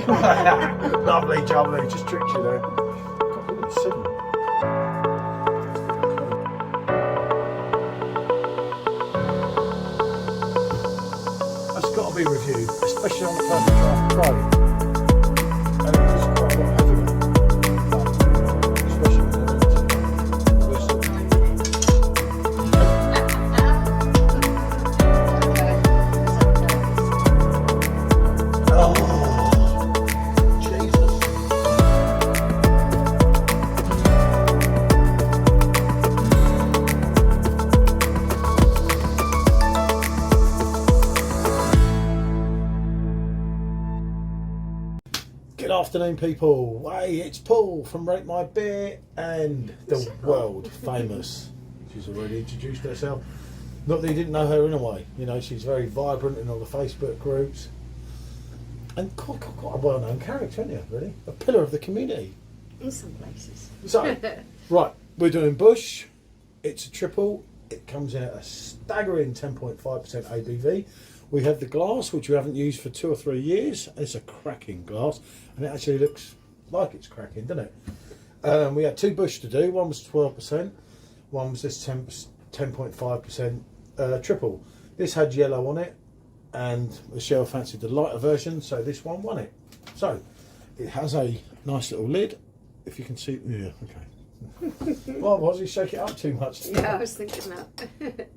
Lovely jubbly, just tricked you there. God, look at the signal. That's got to be reviewed, especially on the first draft pro. And it was quite a lot heavier. Especially with the whistle. Oh, Jesus. Good afternoon, people. Hey, it's Paul from Rate My Beer and the world famous. She's already introduced herself. Not that you didn't know her in a way. You know, she's very vibrant in all the Facebook groups. And quite a well-known character, isn't you, really? A pillar of the community. In some places. So, right, we're doing Bush. It's a triple. It comes in at a staggering 10.5% ABV. We have the glass, which we haven't used for 2 or 3 years. It's a cracking glass, and it actually looks like it's cracking, doesn't it? We had 2 Bush to do. One was 12%. One was this 10.5% triple. This had yellow on it, and Michelle fancied the lighter version, so this one won it. So, it has a nice little lid. If you can see, yeah, okay. Well, was he shake it up too much? Yeah, I was thinking that.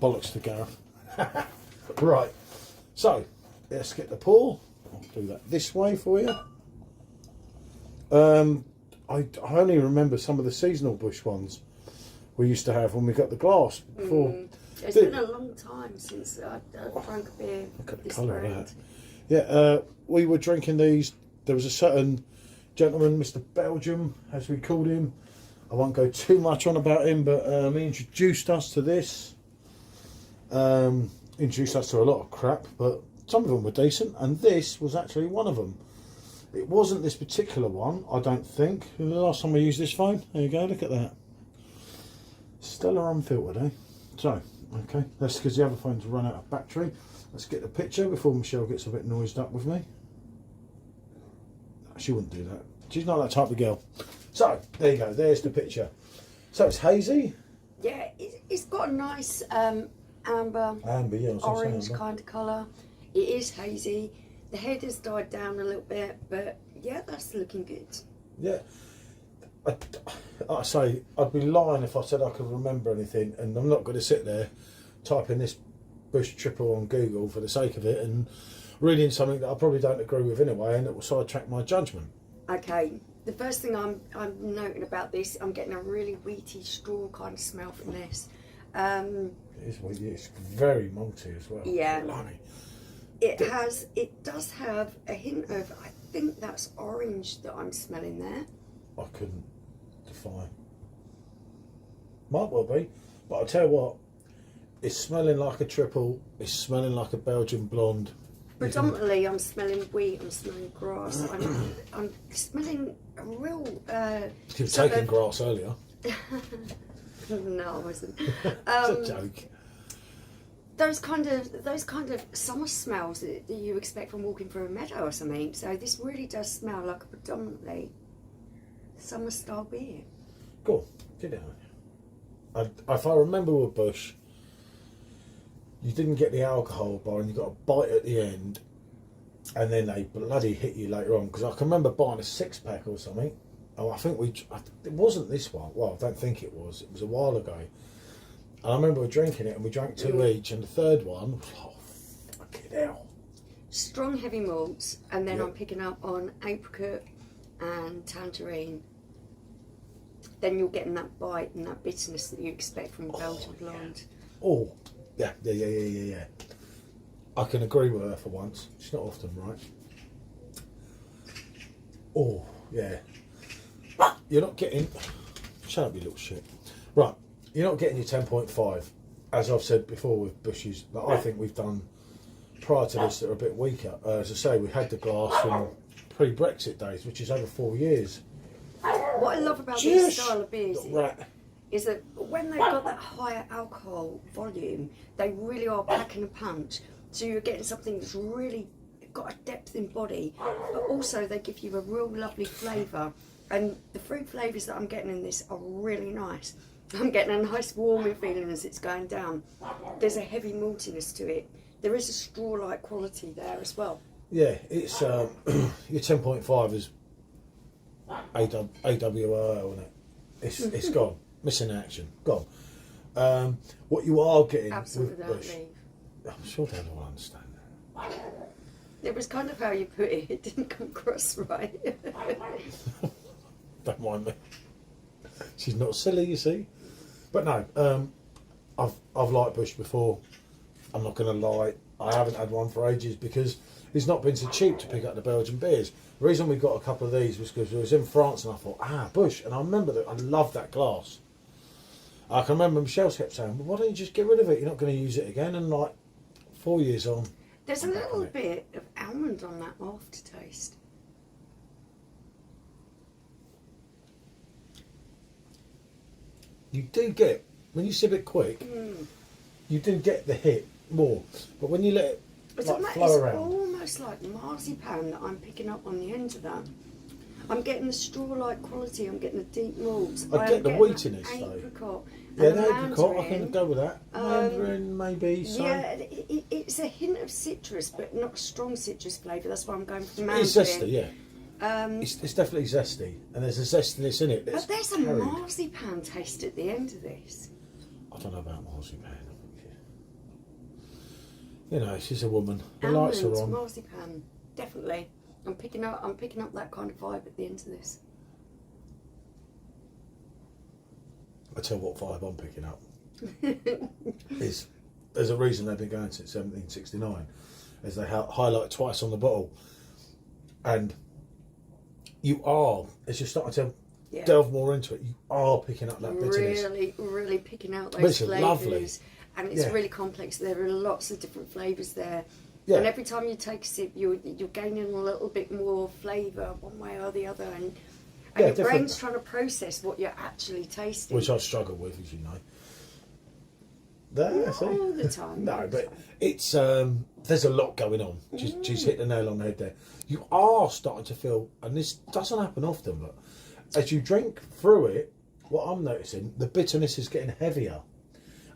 Bollocks to Gareth. Right, so let's get the pour. I'll do that this way for you. I only remember some of the seasonal Bush ones we used to have when we got the glass before. It's been a long time since I drank a beer. Look at the this colour of brand. that. Yeah, we were drinking these. There was a certain gentleman, Mr. Belgium, as we called him. I won't go too much on about him, but he introduced us to this. Introduced us to a lot of crap, but some of them were decent, and this was actually one of them. It wasn't this particular one, I don't think. The last time we used this phone, there you go, look at that. Stella unfiltered, eh? So, okay, that's because the other phone's run out of battery. Let's get the picture before Michelle gets a bit noised up with me. She wouldn't do that. She's not that type of girl. So, there you go, there's the picture. So it's hazy. Yeah, it's got a nice amber, Yeah, orange kind of colour. It is hazy. The head has died down a little bit, but yeah, that's looking good. Yeah. I say, I'd be lying if I said I could remember anything, and I'm not going to sit there typing this Bush triple on Google for the sake of it and reading something that I probably don't agree with anyway, and it will sidetrack my judgment. Okay, the first thing I'm noting about this, I'm getting a really wheaty straw kind of smell from this. It's very malty as well. Yeah. Blimey. It does have a hint of, I think that's orange that I'm smelling there. I couldn't define. Might well be, but I'll tell you what, it's smelling like a triple, it's smelling like a Belgian blonde. Predominantly I'm smelling wheat, I'm smelling grass, I'm smelling a real... You were taking grass earlier. No, I wasn't. It's a joke. Those kind of summer smells that you expect from walking through a meadow or something. So this really does smell like a predominantly summer style beer. Cool. Get it on. If I remember with Bush, you didn't get the alcohol bar and you got a bite at the end, and then they bloody hit you later on. Because I can remember buying a 6-pack or something. Oh, I think it wasn't this one. Well, I don't think it was. It was a while ago. And I remember drinking it, and we drank 2 each, and the third one, oh, fucking hell. Strong heavy malts, and then Yep. I'm picking up on apricot and tangerine. Then you're getting that bite and that bitterness that you expect from Belgian blonde. Oh, yeah. I can agree with her for once. It's not often, right? Oh, yeah. You're not getting... Shut up, you little shit. Right, you're not getting your 10.5. As I've said before with Bushes, that I think we've done prior to this that are a bit weaker. As I say, we had the glass from pre-Brexit days, which is over 4 years. What I love about this style of beers Right. is that when they've got that higher alcohol volume, they really are packing a punch. So you're getting something that's really got a depth in body, but also they give you a real lovely flavour. And the fruit flavours that I'm getting in this are really nice. I'm getting a nice warming feeling as it's going down. There's a heavy maltiness to it. There is a straw-like quality there as well. Yeah, it's your 10.5 is AWR, isn't it? It's gone. Missing action. Gone. What you are getting Absolutely with without Bush, leave. I'm sure they will understand that. It was kind of how you put it. It didn't come across right. Don't mind me. She's not silly, you see. But no, I've liked Bush before. I'm not going to lie. I haven't had one for ages because it's not been so cheap to pick up the Belgian beers. The reason we got a couple of these was because we was in France and I thought, Bush. And I remember that I loved that glass. I can remember Michelle kept saying, well, why don't you just get rid of it? You're not going to use it again. And like 4 years on. There's a little bit of almond on that aftertaste. You do get, when you sip it quick, you do get the hit more. But when you let it flow around. Almost like marzipan that I'm picking up on the end of that. I'm getting the straw-like quality. I'm getting the deep malts. I get the wheatiness though. Apricot. Yeah, the apricot. I can go with that. Mandarin, maybe. So. Yeah, it's a hint of citrus, but not a strong citrus flavour. That's why I'm going for the mandarin. It's zesty, yeah. It's definitely zesty, and there's a zestiness in it. But there's a marzipan taste at the end of this. I don't know about marzipan. You know, she's a woman. The Almonds, lights are on. marzipan, definitely. I'm picking up that kind of vibe at the end of this. I tell what vibe I'm picking up. There's a reason they've been going since 1769, as they highlight twice on the bottle, and you are, as you're starting to delve more into it, you are picking up that bitterness. Really picking out those flavours. Lovely. And it's really complex. There are lots of different flavours there. Yeah. And every time you take a sip, you're gaining a little bit more flavour one way or the other. And your brain's trying to process what you're actually tasting. Which I struggle with, as you know. Not all the time. No, but it's there's a lot going on. She's hit the nail on the head there. You are starting to feel, and this doesn't happen often, but as you drink through it, what I'm noticing, the bitterness is getting heavier.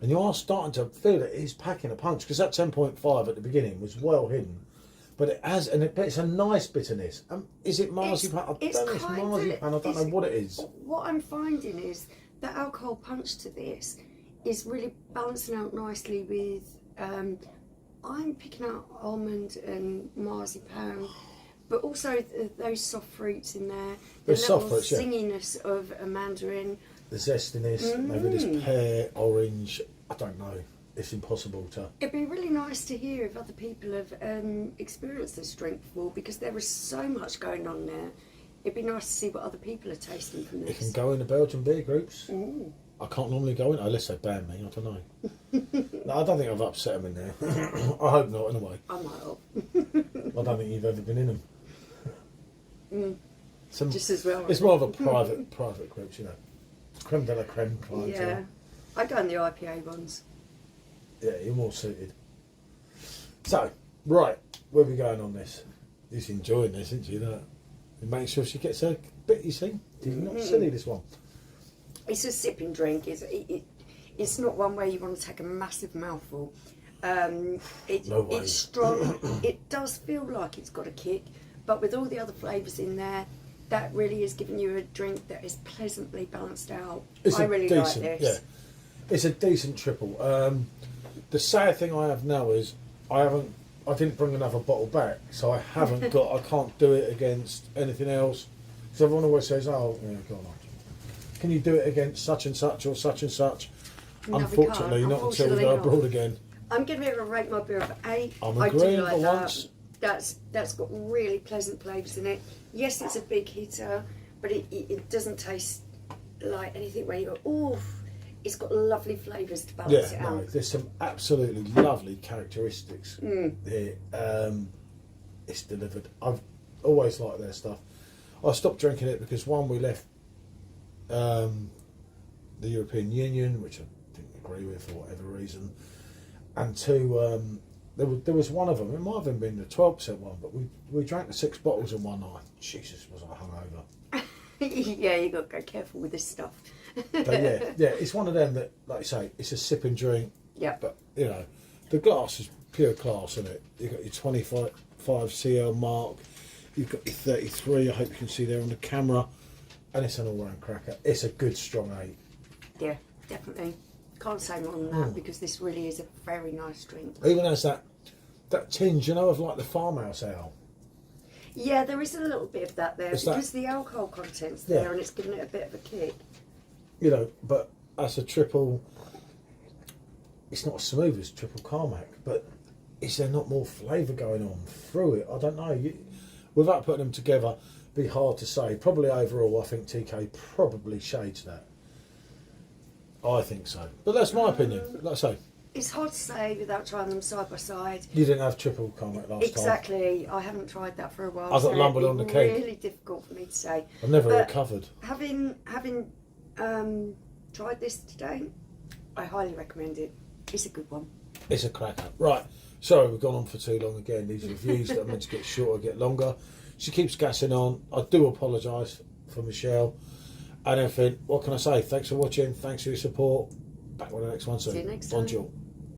And you are starting to feel that it's packing a punch, because that 10.5 at the beginning was well hidden. But it has, but it's a nice bitterness. Is it marzipan? I don't know. It's marzipan. I don't know what it is. What I'm finding is the alcohol punch to this is really balancing out nicely with. I'm picking out almond and marzipan, but also those soft fruits in there. The little zinginess of a mandarin. The zestiness, maybe this pear, orange. I don't know. It's impossible to. It'd be really nice to hear if other people have experienced this drink before, because there is so much going on there. It'd be nice to see what other people are tasting from this. It can go in the Belgian beer groups. Ooh. I can't normally go in, unless they ban me. I don't know. No, I don't think I've upset them in there. I hope not, anyway. I might have. I don't think you've ever been in them. Just as well. It's more of a private group, you know. Creme de la creme clientele. Yeah, I go in the IPA ones. Yeah, you're more suited. So, right, where are we going on this? She's enjoying this, isn't she? That. Make sure she gets her bit, you see. She's not silly, this one. It's a sipping drink. It's not one where you want to take a massive mouthful. No way. It's strong. It does feel like it's got a kick, but with all the other flavours in there, that really is giving you a drink that is pleasantly balanced out. I really like this. Yeah, it's a decent triple. The sad thing I have now is I didn't bring another bottle back, so I haven't got. I can't do it against anything else. Because everyone always says, "Oh, yeah, go on. Can you do it against such and such or such and such?" No, Unfortunately, not until we go abroad again. I'm going to rate my beer of 8. I'm agreeing I do like for that. once. That's got really pleasant flavours in it. Yes, it's a big hitter, but it doesn't taste like anything where you go, oof. It's got lovely flavours to balance it out. There's some absolutely lovely characteristics here. It's delivered. I've always liked their stuff. I stopped drinking it because, one, we left the European Union, which I didn't agree with for whatever reason, and two, There was one of them. It might have been the 12% one, but we drank the 6 bottles in one night. Jesus, was I hungover? Yeah, you got to go careful with this stuff. But yeah, it's one of them that, like you say, it's a sipping drink. Yeah. But you know, the glass is pure class, isn't it? You've got your 25 CL mark. You've got your 33. I hope you can see there on the camera, and it's an all-round cracker. It's a good strong 8. Yeah, definitely. Can't say more than that because this really is a very nice drink. Even has that tinge, you know, of like the farmhouse ale. Yeah, there is a little bit of that there because the alcohol content's there and it's giving it a bit of a kick. You know, but as a triple, it's not as smooth as triple Carmack, but is there not more flavour going on through it? I don't know. Without putting them together, it'd be hard to say. Probably overall, I think TK probably shades that. I think so. But that's my opinion. Like I say. It's hard to say without trying them side by side. You didn't have triple Carmack last time. Exactly. I haven't tried that for a while. I got lumbered on the keg. It's really difficult for me to say. I've never recovered. Having tried this today, I highly recommend it. It's a good one. It's a cracker. Right. Sorry, we've gone on for too long again. These reviews that are meant to get shorter, get longer. She keeps gassing on. I do apologise for Michelle and everything. What can I say? Thanks for watching. Thanks for your support. Back with the next one soon. See you next time. Bonjour.